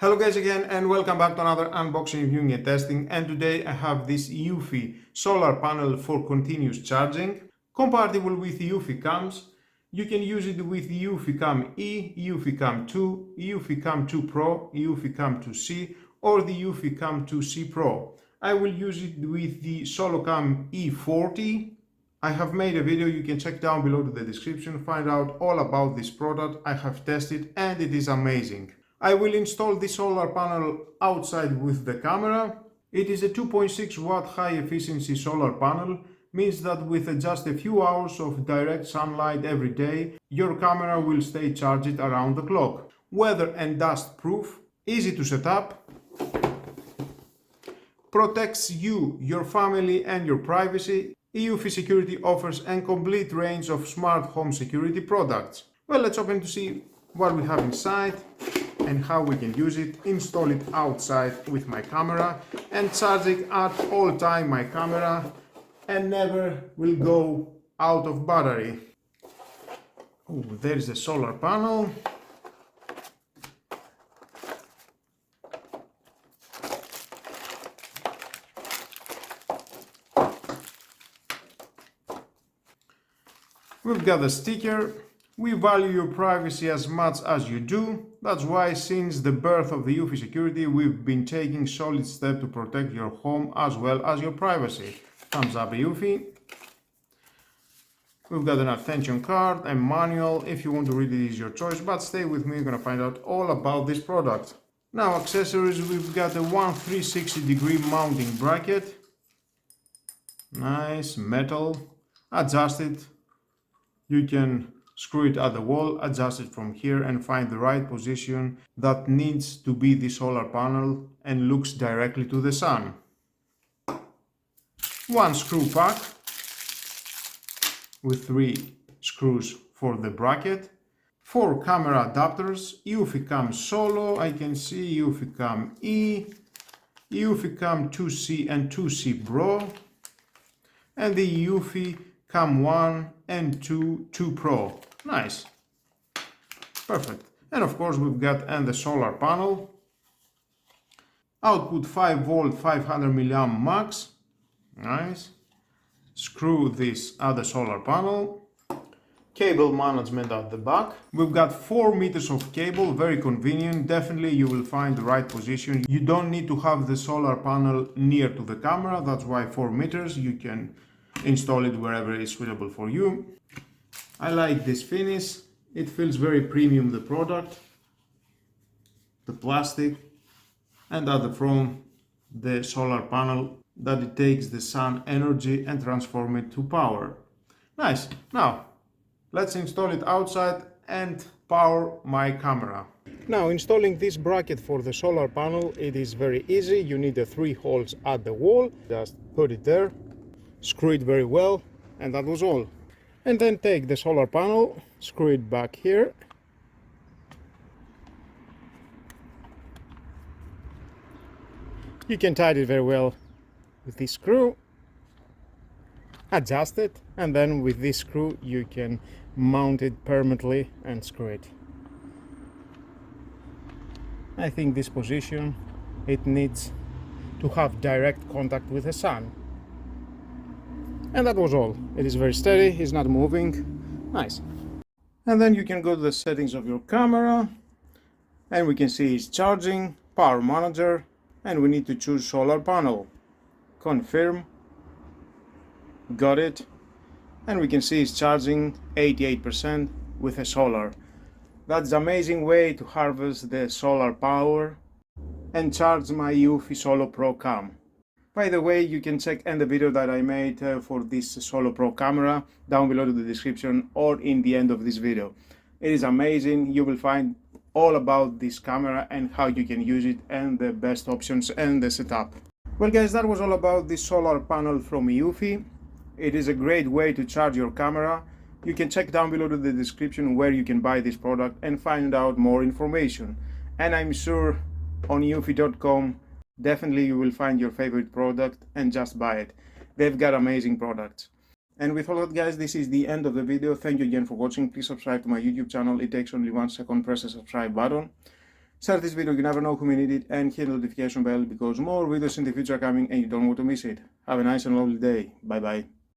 Hello guys again and welcome back to another unboxing, reviewing and testing, and today I have this Eufy solar panel for continuous charging, compatible with EufyCams. You can use it with EufyCam E, EufyCam 2, EufyCam 2 Pro, EufyCam 2C or the EufyCam 2C Pro. I will use it with the SoloCam E40. I have made a video, you can check down below to the description, find out all about this product. I have tested and it is amazing. I will install the solar panel outside with the camera. It is a 2.6 watt high efficiency solar panel, means that with just a few hours of direct sunlight every day, your camera will stay charged around the clock. Weather and dust proof, easy to set up, protects you, your family and your privacy. Eufy Security offers a complete range of smart home security products. Well, let's open to see what we have inside and how we can use it. Install it outside with my camera and charge it at all time my camera and never will go out of battery. Oh, there is the solar panel. We've got the sticker. We value your privacy as much as you do. That's why since the birth of the Eufy Security, we've been taking solid steps to protect your home as well as your privacy. Thumbs up, Eufy. We've got an attention card and manual. If you want to read it, is your choice, but stay with me, you're gonna find out all about this product. Now, accessories, we've got a 360-degree mounting bracket. Nice, metal, adjusted. You can screw it at the wall, adjust it from here and find the right position that needs to be the solar panel and looks directly to the sun. One screw pack with 3 screws for the bracket. 4 camera adapters, EufyCam Solo, I can see EufyCam E, EufyCam 2C and 2C Pro, and the EufyCam 1 and 2 Pro. Nice, perfect. And of course we've got the solar panel, output 5 volt 500 milliamp max. Nice. Screw this at the solar panel, cable management at the back. We've got 4 meters of cable, very convenient. Definitely you will find the right position. You don't need to have the solar panel near to the camera, that's why 4 meters. You can install it wherever is suitable for you. I like this finish, it feels very premium, the product, the plastic, and at the front the solar panel that it takes the sun energy and transform it to power. Nice. Now let's install it outside and power my camera. Now, installing this bracket for the solar panel, it is very easy. You need the 3 holes at the wall, just put it there, screw it very well, and that was all. And then take the solar panel, screw it back here. You can tighten it very well with this screw, adjust it, and then with this screw you can mount it permanently and screw it. I think this position, it needs to have direct contact with the sun. And that was all. It is very steady, it's not moving. Nice. And then you can go to the settings of your camera and we can see it's charging, power manager, and we need to choose solar panel. Confirm. Got it. And we can see it's charging 88% with a solar. That's an amazing way to harvest the solar power and charge my Eufy Solo Pro Cam. By the way, you can check the video that I made for this Solo Pro camera down below to the description or in the end of this video. It is amazing. You will find all about this camera and how you can use it and the best options and the setup. Well guys, that was all about this solar panel from Eufy. It is a great way to charge your camera. You can check down below to the description where you can buy this product and find out more information. And I'm sure on eufy.com definitely you will find your favorite product and just buy it. They've got amazing products. And with all that guys, this is the end of the video. Thank you again for watching. Please subscribe to my YouTube channel. It takes only 1 second. Press the subscribe button. Share this video, you never know who may need it, and hit the notification bell because more videos in the future are coming and you don't want to miss it. Have a nice and lovely day. Bye bye.